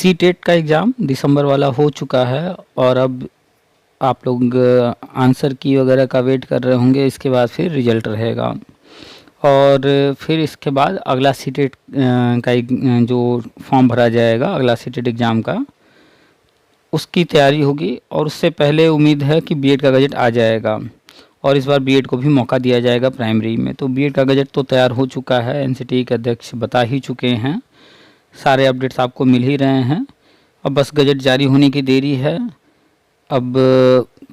C TET का exam दिसंबर वाला हो चुका है और अब आप लोग आंसर की वगैरह का वेट कर रहे होंगे। इसके बाद फिर रिजल्ट रहेगा और फिर इसके बाद अगला सी टेट का जो फॉर्म भरा जाएगा अगला सी टेट एग्ज़ाम का, उसकी तैयारी होगी। और उससे पहले उम्मीद है कि बीएड का गजट आ जाएगा और इस बार बीएड को भी मौका दिया जाएगा प्राइमरी में। तो बीएड का गजट तो तैयार हो चुका है, एनसीटीई के अध्यक्ष बता ही चुके हैं, सारे अपडेट्स आपको मिल ही रहे हैं। अब बस गजट जारी होने की देरी है। अब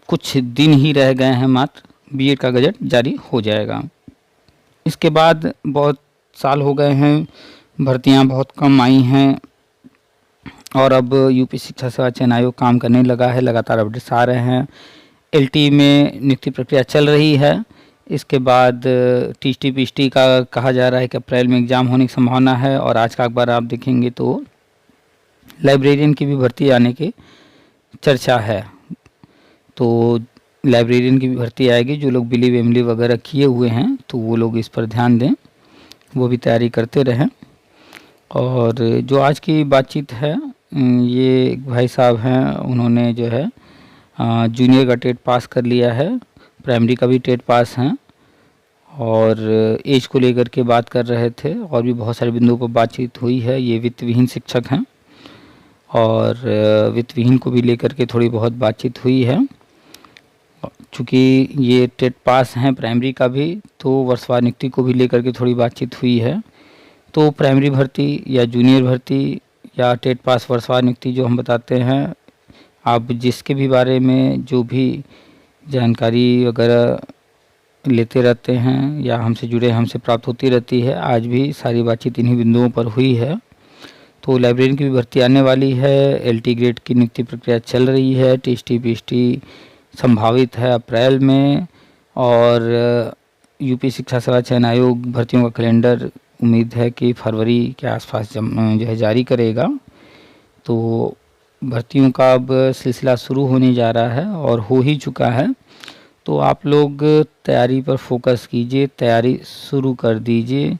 कुछ दिन ही रह गए हैं मात्र, बीएड का गजट जारी हो जाएगा। इसके बाद बहुत साल हो गए हैं, भर्तियां बहुत कम आई हैं और अब यूपी शिक्षा सेवा चयन आयोग काम करने लगा है, लगातार अपडेट्स आ रहे हैं। एलटी में नियुक्ति प्रक्रिया चल रही है। इसके बाद टीटी पीटी का कहा जा रहा है कि अप्रैल में एग्ज़ाम होने की संभावना है। और आज का अखबार आप देखेंगे तो लाइब्रेरियन की भी भर्ती आने की चर्चा है। तो लाइब्रेरियन की भी भर्ती आएगी। जो लोग बिली वेमली वगैरह किए हुए हैं तो वो लोग इस पर ध्यान दें, वो भी तैयारी करते रहें। और जो आज की बातचीत है, ये एक भाई साहब हैं, उन्होंने जो है जूनियर का टेट पास कर लिया है, प्राइमरी का भी टेट पास हैं और एज को लेकर के बात कर रहे थे। और भी बहुत सारे बिंदुओं पर बातचीत हुई है। ये वित्त विहीन शिक्षक हैं और वित्त विहीन को भी लेकर के थोड़ी बहुत बातचीत हुई है। चूँकि ये टेट पास हैं प्राइमरी का भी, तो वर्षवार नियुक्ति को भी लेकर के थोड़ी बातचीत हुई है। तो प्राइमरी भर्ती या जूनियर भर्ती या टेट पास वर्षवार नियुक्ति जो हम बताते हैं, आप जिसके भी बारे में जो भी जानकारी वगैरह लेते रहते हैं या हमसे जुड़े हमसे प्राप्त होती रहती है, आज भी सारी बातचीत इन्हीं बिंदुओं पर हुई है। तो लाइब्रेरियन की भी भर्ती आने वाली है, एलटी ग्रेड की नियुक्ति प्रक्रिया चल रही है, टीटी पीटी संभावित है अप्रैल में और यूपी शिक्षा सेवा चयन आयोग भर्तियों का कैलेंडर उम्मीद है कि फरवरी के आसपास जो है जारी करेगा। तो भर्तियों का अब सिलसिला शुरू होने जा रहा है और हो ही चुका है। तो आप लोग तैयारी पर फोकस कीजिए, तैयारी शुरू कर दीजिए।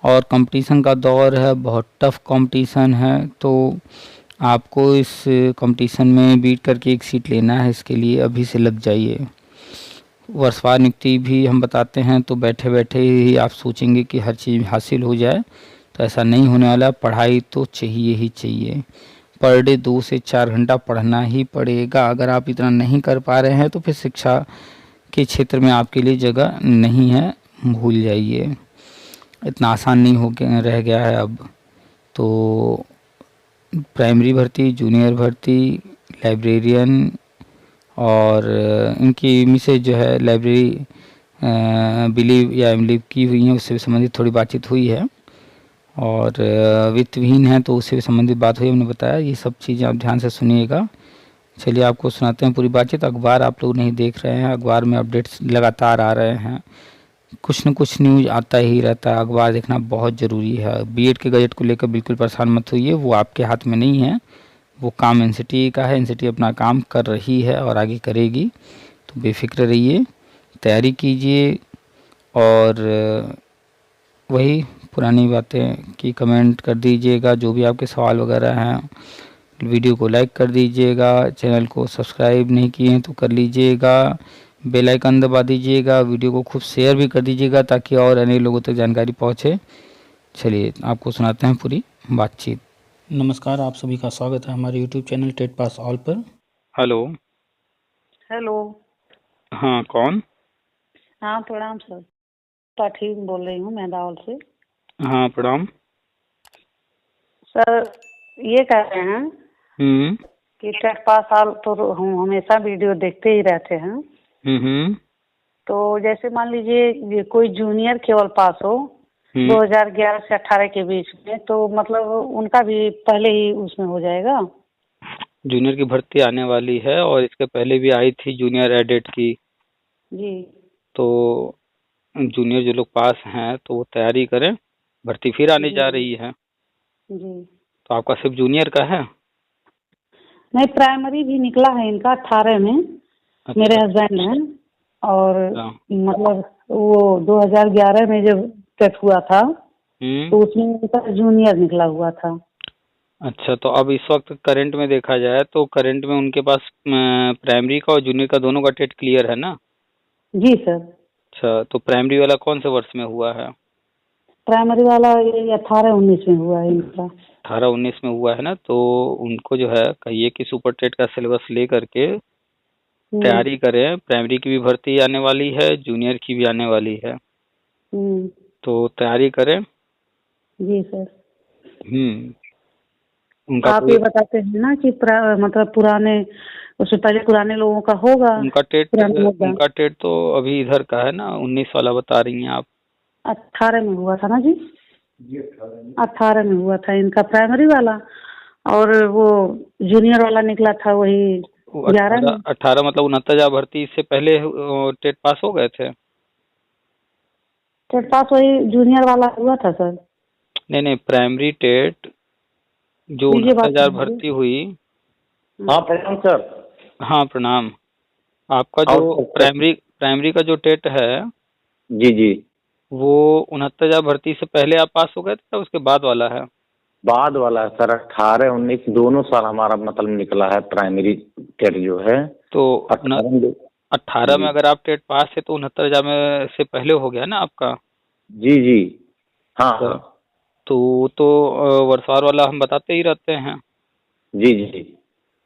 और कंपटीशन का दौर है, बहुत टफ कंपटीशन है, तो आपको इस कंपटीशन में बीट करके एक सीट लेना है। इसके लिए अभी से लग जाइए। वर्षवार नियुक्ति भी हम बताते हैं तो बैठे बैठे ही आप सोचेंगे कि हर चीज़ हासिल हो जाए, तो ऐसा नहीं होने वाला। पढ़ाई तो चाहिए ही चाहिए, पर डे 2 से 4 घंटा पढ़ना ही पड़ेगा। अगर आप इतना नहीं कर पा रहे हैं तो फिर शिक्षा के क्षेत्र में आपके लिए जगह नहीं है, भूल जाइए। इतना आसान नहीं हो गया रह गया है अब। तो प्राइमरी भर्ती, जूनियर भर्ती, लाइब्रेरियन और इनकी मिसेज जो है लाइब्रेरी बिलीव या एमलीव की हुई हैं, उससे भी संबंधित थोड़ी बातचीत हुई है। और वित्त विहीन है तो उससे भी संबंधित बात हुई, हमने बताया। ये सब चीज़ें आप ध्यान से सुनिएगा। चलिए आपको सुनाते हैं पूरी बातचीत। अखबार आप लोग नहीं देख रहे हैं, अखबार में अपडेट्स लगातार आ रहे हैं, कुछ न कुछ न्यूज़ आता ही रहता है। अखबार देखना बहुत ज़रूरी है। बीएड के गजट को लेकर बिल्कुल परेशान मत होइए, वो आपके हाथ में नहीं है, वो काम एनसीटीई का है। एनसीटीई अपना काम कर रही है और आगे करेगी, तो बेफिक्र रहिए, तैयारी कीजिए। और वही पुरानी बातें कि कमेंट कर दीजिएगा, जो भी आपके सवाल वगैरह हैं। वीडियो को लाइक कर दीजिएगा, चैनल को सब्सक्राइब नहीं किए हैं तो कर लीजिएगा, बेल आइकन दबा दीजिएगा, वीडियो को खूब शेयर भी कर दीजिएगा ताकि और अनेक लोगों तक जानकारी पहुँचे। चलिए आपको सुनाते हैं पूरी बातचीत। नमस्कार, आप सभी का स्वागत है हमारे YouTube channel TET pass all पर। हेलो। हेलो। हाँ, कौन? हाँ, प्रणाम सर, पाठी बोल रही हूँ मेदावल से। हाँ, प्रणाम सर, ये कह रहे हैं कि टेट पास ऑल तो हम हमेशा वीडियो देखते ही रहते हैं। तो जैसे मान लीजिए कोई जूनियर केवल पास हो 2011 से 18 के बीच में, तो मतलब उनका भी पहले ही उसमें हो जाएगा? जूनियर की भर्ती आने वाली है और इसके पहले भी आई थी जूनियर एडेड की जी। तो जूनियर जो लोग पास हैं तो वो तैयारी करें, भर्ती फिर आने जा रही है। जी। तो आपका सिर्फ जूनियर का है? नहीं, प्राइमरी भी निकला है इनका 18 में। अच्छा। मेरे हस्बैंड हैं और मतलब वो 2011 में जब टेट हुआ था तो उसमें उनका जूनियर निकला हुआ था। अच्छा, तो अब इस वक्त करंट में देखा जाए तो करंट में उनके पास प्राइमरी का और जूनियर का दोनों का टेट क्लियर है ना? जी सर। अच्छा, तो प्राइमरी वाला कौन से वर्ष में हुआ है? प्राइमरी वाला ये 18-19 में हुआ है इनका। 18-19 में हुआ है ना, तो उनको जो है कहिए कि सुपर टेट का सिलेबस ले करके तैयारी करें। प्राइमरी की भी भर्ती आने वाली है, जूनियर की भी आने वाली है, तो तैयारी करें। जी सर। उनका आप ये बताते हैं ना कि मतलब पुराने, उससे पहले पुराने लोगों का होगा। उनका टेट तो अभी इधर का है ना, 19 वाला बता रही हैं आप। 18 में हुआ था ना जी? 18 में हुआ था इनका प्राइमरी वाला, और वो जूनियर वाला निकला था वही 11 में। 18 मतलब 69 भर्ती, इससे पहले टेट पास हो गए थे? टेट पास वही जूनियर वाला हुआ था सर। नहीं, प्राइमरी टेट जो 69 भर्ती हुई। हाँ प्रणाम सर। हाँ प्रणाम। आपका जो प्राइमरी का जो टेट है जी जी, वो 69 भर्ती से पहले आप पास हो गए थे, उसके बाद वाला है? बाद वाला है सर। 18-19 दोनों साल हमारा मतलब निकला है प्राइमरी टेट जो है। तो 18 में अगर आप टेट पास है तो 69 में से पहले हो गया ना आपका? जी जी, हाँ। तो वर्षवार वाला हम बताते ही रहते हैं। जी जी,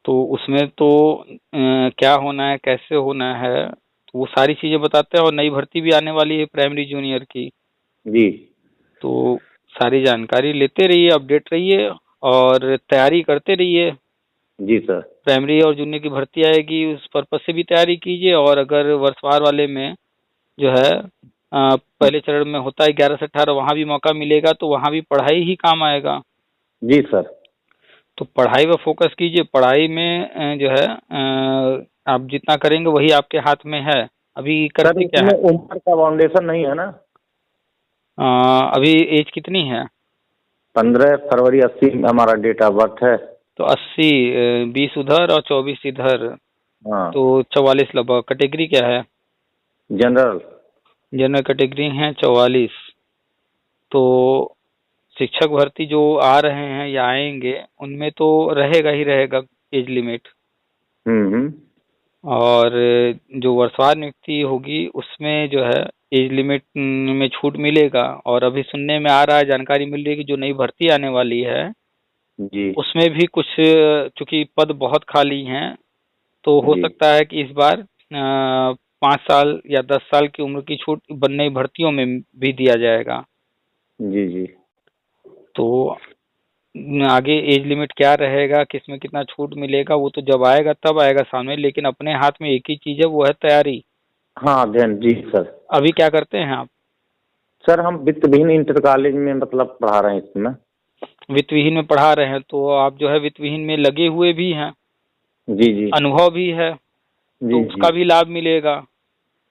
तो उसमें तो क्या होना है, कैसे होना है, तो वो सारी चीजें बताते हैं। और नई भर्ती भी आने वाली है प्राइमरी जूनियर की। जी, तो सारी जानकारी लेते रहिए, अपडेट रहिए और तैयारी करते रहिए। जी सर। प्राइमरी और जूनियर की भर्ती आएगी, उस पर्पज से भी तैयारी कीजिए। और अगर वर्षवार वाले में जो है पहले चरण में होता है 11 से 18, वहाँ भी मौका मिलेगा, तो वहाँ भी पढ़ाई ही काम आएगा। जी सर। तो पढ़ाई पर फोकस कीजिए। पढ़ाई में जो है आप जितना करेंगे वही आपके हाथ में है। अभी करते क्या है? उम्र का बाउंडेशन नहीं है ना? अभी एज कितनी है? 15 फरवरी 80 हमारा डेट ऑफ बर्थ है। तो 80, 20 उधर और 24 इधर। हाँ। तो 44 लगभग। कैटेगरी क्या है? जनरल। जनरल कैटेगरी है 44। तो शिक्षक भर्ती जो आ रहे हैं या आएंगे उनमें तो रहेगा ही रहेगा एज लिमिट। और जो वर्षवार नियुक्ति होगी उसमें जो है एज लिमिट में छूट मिलेगा। और अभी सुनने में आ रहा है, जानकारी मिल रही है कि जो नई भर्ती आने वाली है जी, उसमें भी कुछ, चूंकि पद बहुत खाली हैं, तो हो सकता है कि इस बार 5 साल या 10 साल की उम्र की छूट नई भर्तियों में भी दिया जाएगा। जी जी, तो आगे एज लिमिट क्या रहेगा, किसमें कितना छूट मिलेगा, वो तो जब आएगा तब आएगा सामने। लेकिन अपने हाथ में एक ही चीज है, वो है तैयारी। हाँ अध्ययन। जी सर। अभी क्या करते हैं आप? सर हम वित्त विहीन इंटर कॉलेज में मतलब पढ़ा रहे हैं इसमें। वित्त विहीन में पढ़ा रहे हैं, तो आप जो है वित्त विहीन में लगे हुए भी हैं। जी जी, अनुभव भी है, तो उसका भी लाभ मिलेगा।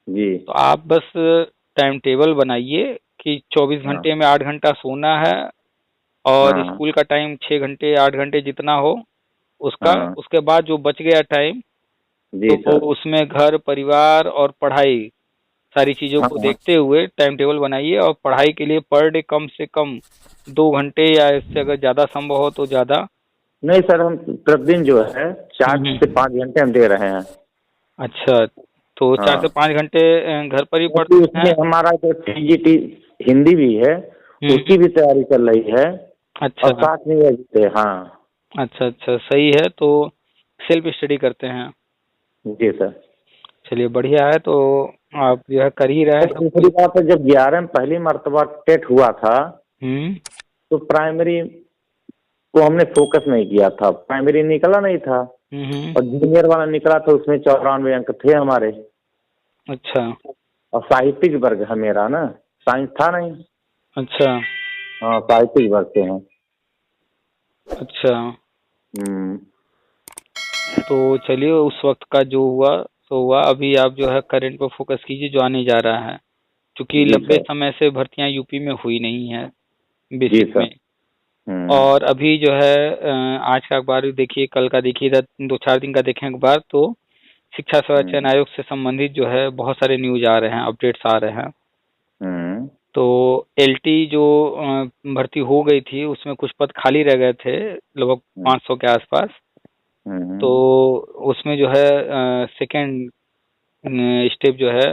जी। तो आप बस टाइम टेबल बनाइए कि 24 घंटे में 8 घंटा सोना है, और स्कूल का टाइम 6 घंटे 8 घंटे जितना हो उसका। उसके बाद जो बच गया टाइम, तो उसमें घर परिवार और पढ़ाई सारी चीजों को देखते हुए टाइम टेबल बनाइए। और पढ़ाई के लिए पर डे कम से कम 2 घंटे, या इससे अगर ज्यादा संभव हो तो ज्यादा। नहीं सर, हम प्रतिदिन जो है 4 से 5 घंटे हम दे रहे हैं। अच्छा, तो 4 से 5 घंटे घर पर ही पढ़ते हैं। हमारा जो TGT हिंदी भी है उसकी भी तैयारी चल रही है। अच्छा, और साथ में हाँ। अच्छा, सही है। तो सेल्फ स्टडी करते हैं? जी सर। चलिए बढ़िया है। तो आप जो है कर ही रहे हैं। दूसरी बात है, जब 11 में पहली मर्तबा टेट हुआ था तो प्राइमरी को हमने फोकस नहीं किया था। प्राइमरी निकला नहीं था और जूनियर वाला निकला था, उसमें 94 अंक थे हमारे। अच्छा। और साहित्यिक वर्ग है मेरा ना, साइंस था नहीं। अच्छा। हाँ साहित्यिक वर्ग से हैं। अच्छा। तो चलिए, उस वक्त का जो हुआ तो हुआ। अभी आप जो है करंट पर फोकस कीजिए जो आने जा रहा है, क्योंकि लंबे समय से भर्तियां यूपी में हुई नहीं है बेसिक में। और अभी जो है आज का अखबार देखिए, कल का देखिए, 2-4 दिन का देखें अखबार, तो शिक्षा सेवा चयन आयोग से संबंधित जो है बहुत सारे न्यूज आ रहे हैं, अपडेट्स आ रहे हैं। तो एलटी जो भर्ती हो गई थी उसमें कुछ पद खाली रह गए थे, लगभग 500 के आसपास। तो उसमें जो है सेकेंड स्टेप जो है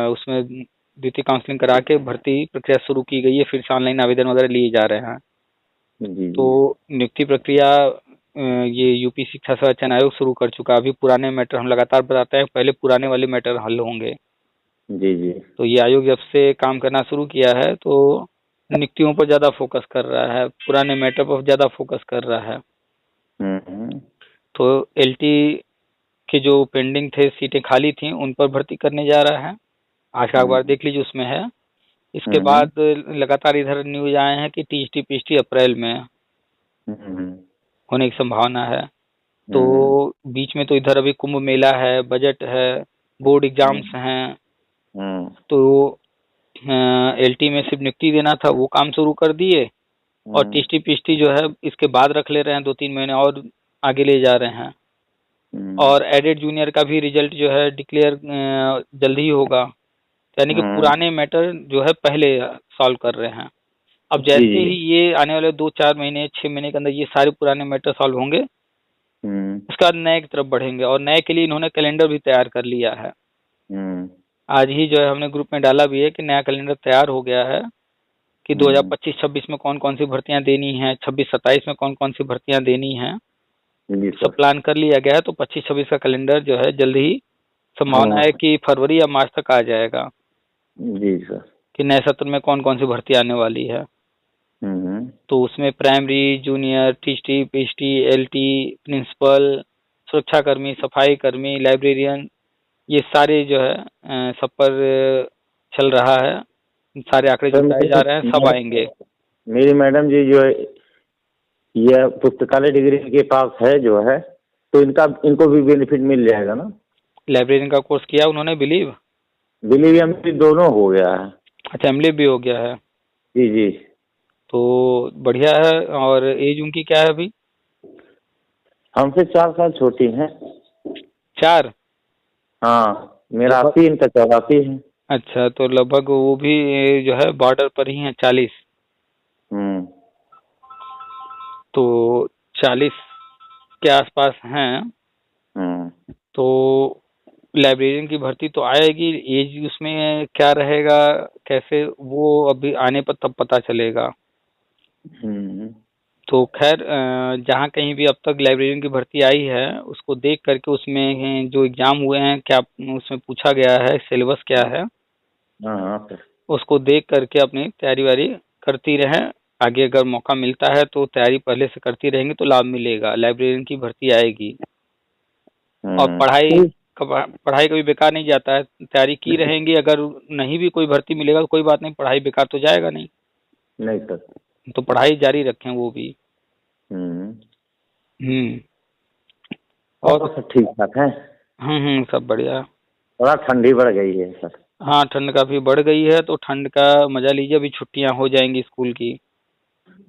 उसमें द्वितीय काउंसलिंग करा के भर्ती प्रक्रिया शुरू की गई है। फिर से ऑनलाइन आवेदन वगैरह लिए जा रहे हैं। तो नियुक्ति प्रक्रिया ये यूपी शिक्षा सेवा चयन आयोग शुरू कर चुका। अभी पुराने मैटर हम लगातार बताते हैं, पहले पुराने वाले मैटर हल होंगे। जी जी। तो ये आयोग जब से काम करना शुरू किया है तो नियुक्तियों पर ज्यादा फोकस कर रहा है, पुराने मैटर पर ज्यादा फोकस कर रहा है। तो एलटी के जो पेंडिंग थे, सीटें खाली थी, उन पर भर्ती करने जा रहा है। आज का अखबार देख लीजिए, उसमें है। इसके बाद लगातार इधर न्यूज आए हैं कि टीएसटी पीएसटी अप्रैल में होने की संभावना है। तो बीच में तो इधर अभी कुंभ मेला है, बजट है, बोर्ड एग्जाम्स हैं। तो एलटी में सिर्फ नियुक्ति देना था, वो काम शुरू कर दिए। और टीएसटी पीएसटी जो है इसके बाद रख ले रहे हैं, 2-3 महीने और आगे ले जा रहे हैं। और एडेड जूनियर का भी रिजल्ट जो है डिक्लेयर जल्दी ही होगा। यानी कि पुराने मैटर जो है पहले सॉल्व कर रहे हैं। अब जैसे ही ये आने वाले 2-4 महीने 6 महीने के अंदर ये सारे पुराने मैटर सॉल्व होंगे, उसके बाद नए की तरफ बढ़ेंगे। और नए के लिए इन्होंने कैलेंडर भी तैयार कर लिया है। आज ही जो है हमने ग्रुप में डाला भी है कि नया कैलेंडर तैयार हो गया है कि 2025-26 में कौन कौन सी भर्तियां देनी है, 26-27 में कौन कौन सी भर्तियां देनी है, सब प्लान कर लिया गया है। तो 25-26 का कैलेंडर जो है जल्द ही संभावना है कि फरवरी या मार्च तक आ जाएगा। जी सर। कि नए सत्र में कौन कौन सी भर्ती आने वाली है। तो उसमें primary, junior, TST, PST, LT, principal, सुरक्षाकर्मी, सफाई कर्मी, लाइब्रेरियन, ये सारे जो है सब पर चल रहा है। सारे आंकड़े जुटाए जा रहे हैं, सब आएंगे। मेरी मैडम जी जो है यह पुस्तकालय डिग्री के पास है जो है, तो इनको भी बेनिफिट मिल जाएगा ना? लाइब्रेरियन का कोर्स किया उन्होंने, बिलीव एमपी दोनों हो गया है। अच्छा, एमले भी हो गया है। जी जी। तो बढ़िया है। और एज उनकी क्या है अभी? हमसे 4 साल छोटी हैं। 4? हाँ, मेरा 80, इनका 84 है। अच्छा, तो लगभग वो भी जो है बॉर्डर पर ही है, 40। तो 40 के आसपास हैं। तो लाइब्रेरियन की भर्ती तो आएगी। एज उसमें क्या रहेगा, कैसे, वो अभी आने पर तब पता चलेगा। तो खैर जहाँ कहीं भी अब तक लाइब्रेरियन की भर्ती आई है उसको देख करके उसमें जो एग्जाम हुए हैं क्या उसमें पूछा गया है, सिलेबस क्या है, उसको देख करके अपनी तैयारी वारी करती रहें। आगे अगर मौका मिलता है तो तैयारी पहले से करती रहेंगे तो लाभ मिलेगा। लाइब्रेरियन की भर्ती आएगी। और पढ़ाई कभी बेकार नहीं जाता है। तैयारी की रहेंगे, अगर नहीं भी कोई भर्ती मिलेगा तो कोई बात नहीं, पढ़ाई बेकार तो जाएगा नहीं। नहीं सर। तो पढ़ाई जारी रखें वो भी। और सब ठीक ठाक है? सब बढ़िया। थोड़ा ठंडी बढ़ गई है सर। हाँ, ठंड काफी बढ़ गई है, तो ठंड का मजा लीजिए। अभी छुट्टियां हो जाएंगी स्कूल की।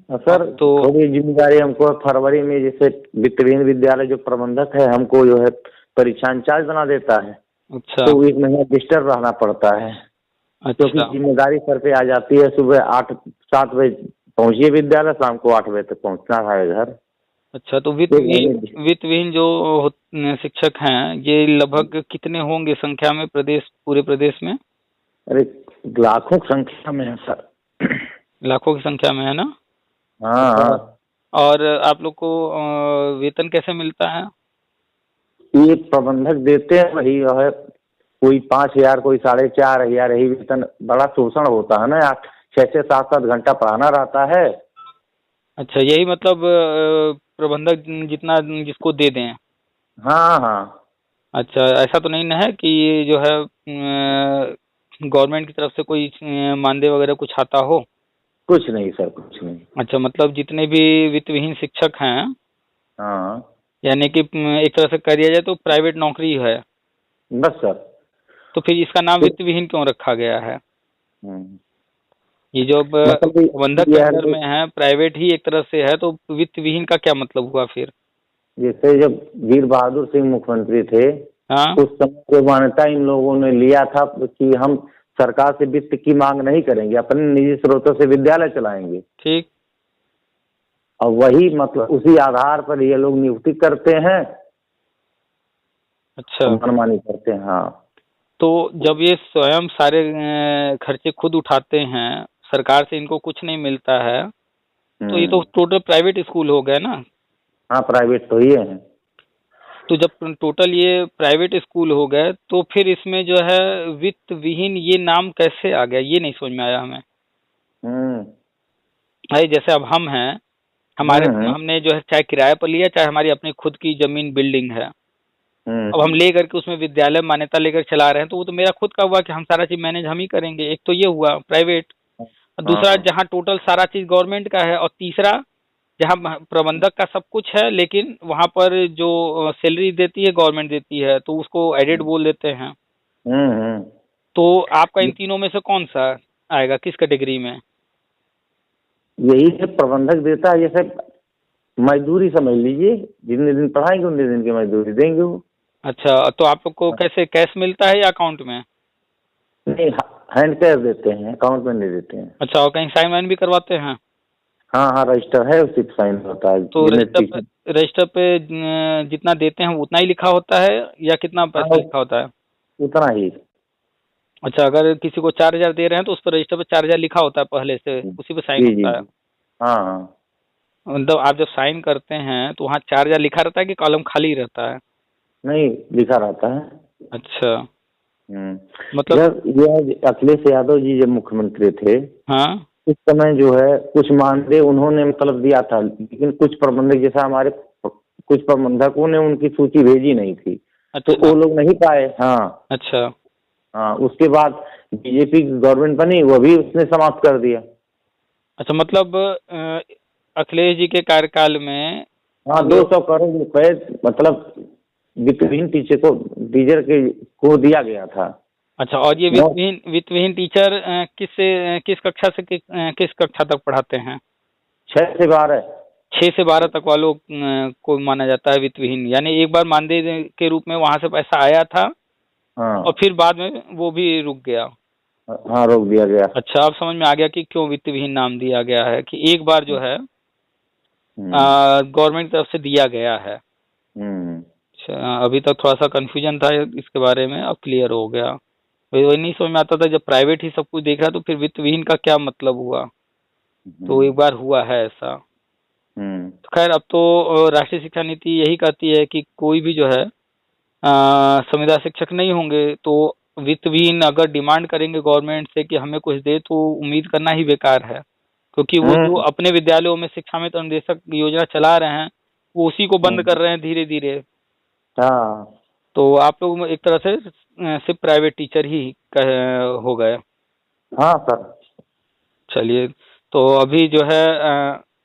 सर तो थोड़ी जिम्मेदारी हमको फरवरी में, जैसे वित्तविहीन विद्यालय जो प्रबंधक है हमको जो है परीक्षा इंचार्ज बना देता है। अच्छा। तो 1 महीना डिस्टर्ब रहना पड़ता है। अच्छा। क्योंकि जिम्मेदारी सर पे आ जाती है। सुबह 8-7 बजे पहुंचिए विद्यालय, शाम को 8 बजे तक पहुंचना है घर। अच्छा, तो वित्तविहीन जो शिक्षक हैं ये लगभग कितने होंगे संख्या में पूरे प्रदेश में? अरे लाखों की संख्या में है सर। लाखों की संख्या में है ना? हाँ। और आप लोग को वेतन कैसे मिलता है? ये प्रबंधक देते हैं, वही है, कोई 5,000, कोई 4,500 यही वेतन। बड़ा शोषण होता है ना, 6-6, 7-7 घंटा पढ़ाना रहता है। अच्छा, यही मतलब प्रबंधक जितना जिसको दे दें। हाँ। अच्छा, ऐसा तो नहीं ना है कि ये जो है गवर्नमेंट की तरफ से कोई मानदेय वगैरह कुछ आता हो? कुछ नहीं सर, कुछ नहीं। अच्छा, मतलब जितने भी वित्तविहीन शिक्षक हैं, हाँ, यानी कि एक तरह से कह दिया जाए तो प्राइवेट नौकरी है बस सर। तो फिर इसका नाम वित्तविहीन क्यों रखा गया है? ये जो प्रबंधक के अंदर में है, प्राइवेट ही एक तरह से है, तो वित्तविहीन का क्या मतलब हुआ फिर? जैसे जब वीर बहादुर सिंह मुख्यमंत्री थे, हाँ, उस समय मान्यता इन लोगों ने लिया था कि हम सरकार से वित्त की मांग नहीं करेंगे, अपने निजी स्रोतों से विद्यालय चलाएंगे। ठीक। और वही मतलब उसी आधार पर ये लोग नियुक्ति करते हैं। अच्छा, मनमानी करते हैं। हाँ, तो जब ये स्वयं सारे खर्चे खुद उठाते हैं, सरकार से इनको कुछ नहीं मिलता है, तो ये तो टोटल प्राइवेट स्कूल हो गए ना। हाँ, प्राइवेट तो ये है। तो जब टोटल ये प्राइवेट स्कूल हो गए तो फिर इसमें जो है वित्त विहीन ये नाम कैसे आ गया, ये नहीं समझ में आया हमें। भाई जैसे अब हम हैं, हमने जो है चाहे किराए पर लिया, चाहे हमारी अपनी खुद की जमीन बिल्डिंग है, अब हम ले करके उसमें विद्यालय मान्यता लेकर चला रहे हैं, तो वो तो मेरा खुद का हुआ कि हम सारा चीज मैनेज हम ही करेंगे। एक तो ये हुआ प्राइवेट, दूसरा जहाँ टोटल सारा चीज गवर्नमेंट का है, और तीसरा जहाँ प्रबंधक का सब कुछ है लेकिन वहाँ पर जो सैलरी देती है गवर्नमेंट देती है, तो उसको एडेड बोल देते हैं। तो आपका इन तीनों में से कौन सा आएगा, किस कैटेगरी में? यही है, प्रबंधक देता है। जैसे मजदूरी समझ लीजिए, जितने दिन पढ़ाएंगे उतने दिन की मजदूरी देंगे वो। अच्छा, तो आप लोग को कैसे, कैश मिलता है या अकाउंट में? नहीं, हैंड कैश देते हैं, अकाउंट में नहीं देते हैं। अच्छा, और कहीं साइन वाइन भी करवाते हैं? हाँ हाँ, रजिस्टर है, उसी पे साइन होता है। तो रजिस्टर पे जितना देते हैं उतना ही लिखा होता है या कितना पैसा लिखा होता है? उतना ही। अच्छा, अगर किसी को 4,000 दे रहे हैं तो उस पर रजिस्टर पे 4,000 लिखा होता है पहले से, उसी पे साइन होता है। हाँ हाँ, मतलब आप जब साइन करते हैं तो वहाँ 4,000 लिखा रहता है कि कॉलम खाली रहता है? नहीं, लिखा रहता है। अच्छा, मतलब ये अखिलेश यादव जी जब मुख्यमंत्री थे, हाँ, उस समय जो है कुछ मानदेय उन्होंने मतलब दिया था, लेकिन कुछ प्रबंधक, जैसा हमारे कुछ प्रबंधकों ने उनकी सूची भेजी नहीं थी। अच्छा, तो वो लोग नहीं पाए। हाँ। अच्छा, हाँ, उसके बाद बीजेपी की गवर्नमेंट बनी, वो भी उसने समाप्त कर दिया। अच्छा, मतलब अखिलेश जी के कार्यकाल में हाँ, 200 करोड़ रुपए मतलब वित्तहीन टीचर को दिया गया था। अच्छा, और ये वित्तहीन टीचर किस कक्षा से किस कक्षा तक पढ़ाते हैं? 6 से 12। 6 से 12 तक वालों को माना जाता है वित्तहीन, यानी एक बार मानदेय के रूप में वहां से पैसा आया था। हाँ, और फिर बाद में वो भी रुक गया। हाँ, रोक दिया गया। अच्छा, अब समझ में आ गया कि क्यों वित्तहीन नाम दिया गया है, कि एक बार जो है गवर्नमेंट की तरफ से दिया गया है। अच्छा, अभी तक थोड़ा सा कंफ्यूजन था इसके बारे में, अब क्लियर हो गया। वही नहीं समझ में आता था, जब प्राइवेट ही सब कुछ देख रहा तो फिर वित्तहीन का क्या मतलब हुआ। तो एक बार हुआ है ऐसा। तो खैर, अब तो राष्ट्रीय शिक्षा नीति यही कहती है कि कोई भी जो है संविदा शिक्षक नहीं होंगे तो वित्तहीन अगर डिमांड करेंगे गवर्नमेंट से कि हमें कुछ दे, तो उम्मीद करना ही बेकार है, क्योंकि वो जो अपने विद्यालयों में शिक्षा में अनुदेशक योजना चला रहे हैं वो उसी को बंद कर रहे हैं धीरे धीरे। हाँ, तो आप लोग एक तरह से सिर्फ प्राइवेट टीचर ही हो गए। हाँ सर। चलिए, तो अभी जो है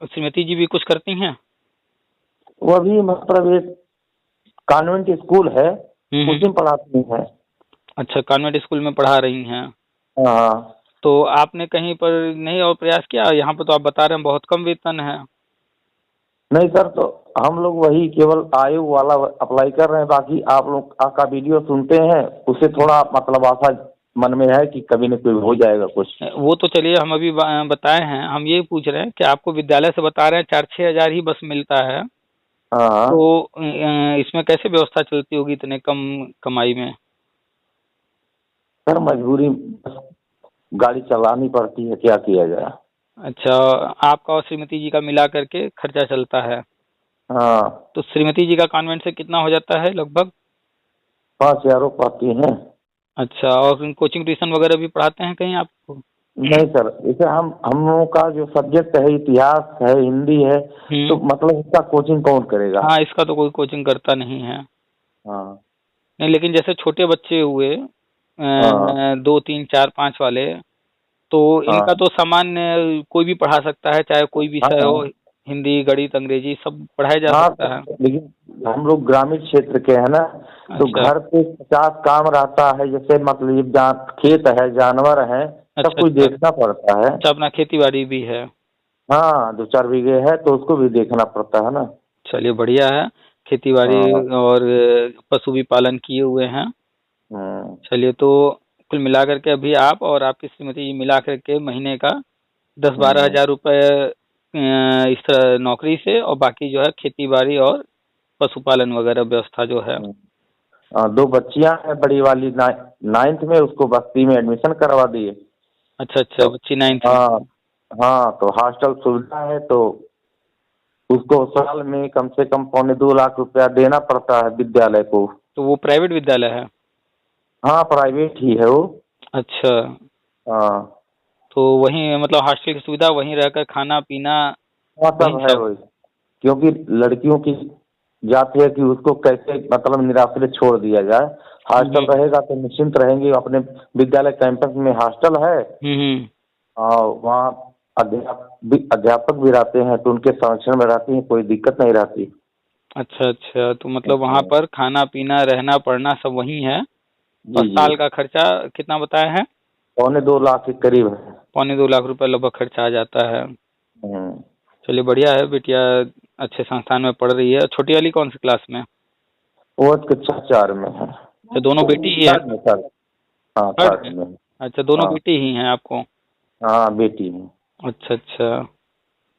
श्रीमती जी भी कुछ करती हैं? वो भी मतलब एक कॉन्वेंट स्कूल है, उसी में पढ़ाती हैं। अच्छा, कॉन्वेंट स्कूल में पढ़ा रही हैं। हाँ। तो आपने कहीं पर नहीं और प्रयास किया? यहाँ पर तो आप बता रहे हैं बहुत कम वेतन है। नहीं सर, तो हम लोग वही केवल आयु वाला अप्लाई कर रहे हैं। बाकी आप लोग आपका वीडियो सुनते हैं, उससे थोड़ा मतलब आशा मन में है कि कभी न कभी हो जाएगा कुछ। वो तो चलिए, हम अभी बताए हैं, हम ये पूछ रहे हैं कि आपको विद्यालय से बता रहे हैं 4-6 हजार ही बस मिलता है। हाँ। तो इसमें कैसे व्यवस्था चलती होगी इतने कम कमाई में? सर मजबूरी, गाड़ी चलानी पड़ती है, क्या किया जाए। अच्छा, आपका और श्रीमती जी का मिला करके खर्चा चलता है? हाँ। तो श्रीमती जी का कॉन्वेंट से कितना हो जाता है लगभग? 5,000 पाती हैं। अच्छा, और कोचिंग ट्यूशन वगैरह भी पढ़ाते हैं कहीं आपको? नहीं सर, जैसे हम लोगों का जो सब्जेक्ट है, इतिहास है, हिंदी है, तो मतलब इसका कोचिंग कौन करेगा? हाँ, इसका तो कोई कोचिंग करता नहीं है। हाँ। नहीं, लेकिन जैसे छोटे बच्चे हुए 2, 3, 4, 5 वाले, तो इनका तो सामान्य कोई भी पढ़ा सकता है, चाहे कोई विषय हो, हिंदी, गणित, अंग्रेजी सब पढ़ाया जा सकता है। लेकिन हम लोग ग्रामीण क्षेत्र के हैं ना, तो घर पे 50 काम रहता है। जैसे मतलब खेत है, जानवर है, सब कुछ देखना पड़ता है। अच्छा, अपना खेती बाड़ी भी है? हाँ, 2-4 बीघे है, तो उसको भी देखना पड़ता है ना। चलिए, बढ़िया है, खेती बाड़ी और पशु भी पालन किए हुए हैं। चलिए, तो कुल मिला करके अभी आप और आपकी श्रीमती मिला करके महीने का 10-12 हज़ार रुपये इस तरह नौकरी से, और बाकी जो है खेती बाड़ी और पशुपालन वगैरह व्यवस्था जो है। 2 बच्चियां हैं, बड़ी वाली 9th में, उसको बस्ती में एडमिशन करवा दिए। अच्छा अच्छा, बच्ची 9th में। हाँ हाँ, तो हॉस्टल सुविधा है, तो उसको साल में कम से कम 2.25 लाख रुपया देना पड़ता है विद्यालय को। तो वो प्राइवेट विद्यालय है? हाँ, प्राइवेट ही है वो। अच्छा। हाँ, तो वहीं मतलब हॉस्टल की सुविधा, वहीं रहकर खाना पीना? हाँ सब है वही, क्योंकि लड़कियों की जाती है कि उसको कैसे मतलब निराश्रित छोड़ दिया जाए। हॉस्टल रहेगा तो निश्चिंत रहेंगे। अपने विद्यालय कैंपस में हॉस्टल है, और वहाँ अध्यापक भी रहते हैं, तो उनके संरक्षण में रहती हैं, कोई दिक्कत नहीं रहती। अच्छा अच्छा, तो मतलब वहाँ पर खाना पीना रहना पढ़ना सब वहीं है। और साल का खर्चा कितना बताया है? 2.25 लाख के करीब है। 2.25 लाख रुपए लगभग खर्चा आ जाता है। चलिए बढ़िया है, बिटिया अच्छे संस्थान में पढ़ रही है। छोटी वाली कौन सी क्लास में? वो कक्षा 4 में है। तो दोनों बेटी ही है? हाँ, 3rd में। अच्छा, दोनों बेटी ही हैं आपको? हाँ, बेटी है। अच्छा अच्छा,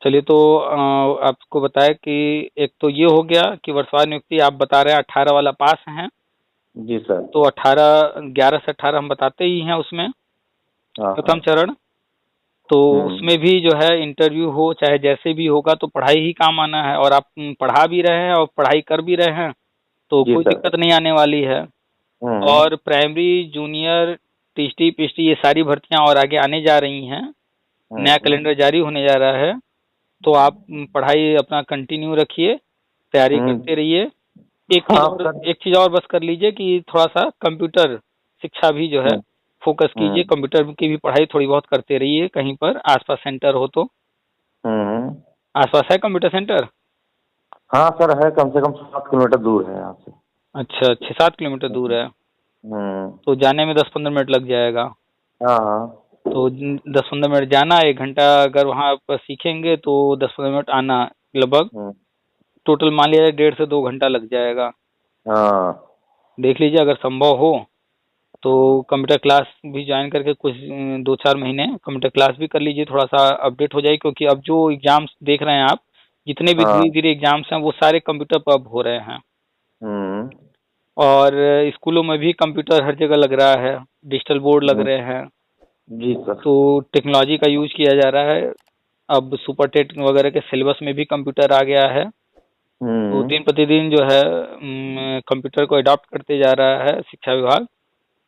चलिए तो आपको बताया कि एक तो ये हो गया कि वर्षवार नियुक्ति आप बता रहे हैं 18 वाला पास हैं। जी सर। तो 11 से 18 हम बताते ही हैं उसमें प्रथम चरण। तो उसमें भी जो है इंटरव्यू हो चाहे जैसे भी होगा, तो पढ़ाई ही काम आना है। और आप पढ़ा भी रहे हैं और पढ़ाई कर भी रहे हैं, तो कोई दिक्कत नहीं आने वाली है। और प्राइमरी जूनियर टीटी पीटी ये सारी भर्तियां और आगे आने जा रही हैं। नया कैलेंडर जारी होने जा रहा है, तो आप पढ़ाई अपना कंटिन्यू रखिए, तैयारी करते रहिए। एक चीज और बस कर लीजिए कि थोड़ा सा कंप्यूटर शिक्षा भी जो है फोकस कीजिए। कंप्यूटर की भी पढ़ाई थोड़ी बहुत करते रहिए, कहीं पर आसपास सेंटर हो तो। आसपास है कंप्यूटर सेंटर? हाँ सर है, कम से कम 7 किलोमीटर दूर है यहाँ से। अच्छा, 6-7 किलोमीटर दूर है। तो जाने में 10-15 मिनट लग जाएगा। हाँ, तो 10-15 मिनट जाना, 1 घंटा अगर वहाँ पर सीखेंगे तो 10-15 मिनट आना, लगभग टोटल मान लिया 1.5 से 2 घंटा लग जाएगा। देख लीजिए, अगर संभव हो तो कंप्यूटर क्लास भी ज्वाइन करके कुछ 2-4 महीने कंप्यूटर क्लास भी कर लीजिए, थोड़ा सा अपडेट हो जाए। क्योंकि अब जो एग्जाम्स देख रहे हैं आप, जितने भी धीरे धीरे एग्जाम्स हैं वो सारे कंप्यूटर पर अब हो रहे हैं। और स्कूलों में भी कंप्यूटर हर जगह लग रहा है, डिजिटल बोर्ड लग रहे हैं। जी सर। तो टेक्नोलॉजी का यूज किया जा रहा है। अब सुपर टेट वगैरह के सिलेबस में भी कंप्यूटर आ गया है। तो दिन प्रतिदिन जो है कंप्यूटर को अडॉप्ट करते जा रहा है शिक्षा विभाग।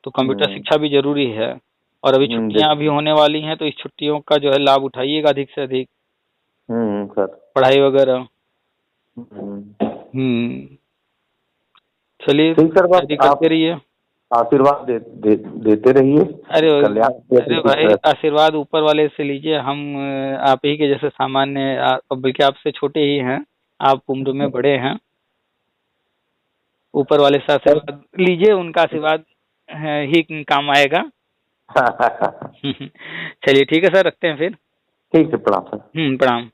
तो कंप्यूटर शिक्षा भी जरूरी है। और अभी छुट्टियां भी होने वाली हैं, तो इस छुट्टियों का जो है लाभ उठाइएगा अधिक से अधिक, सर। पढ़ाई वगैरह। चलिए, करते रहिए, आशीर्वाद देते रहिए। अरे भाई, आशीर्वाद ऊपर वाले से लीजिए। हम आप ही के जैसे सामान्य, बल्कि आपसे छोटे ही हैं, आप उम्र में बड़े हैं। ऊपर वाले से आशीर्वाद लीजिए, उनका आशीर्वाद ही काम आएगा। चलिए ठीक है सर, रखते हैं फिर। ठीक है, प्रणाम सर। प्रणाम।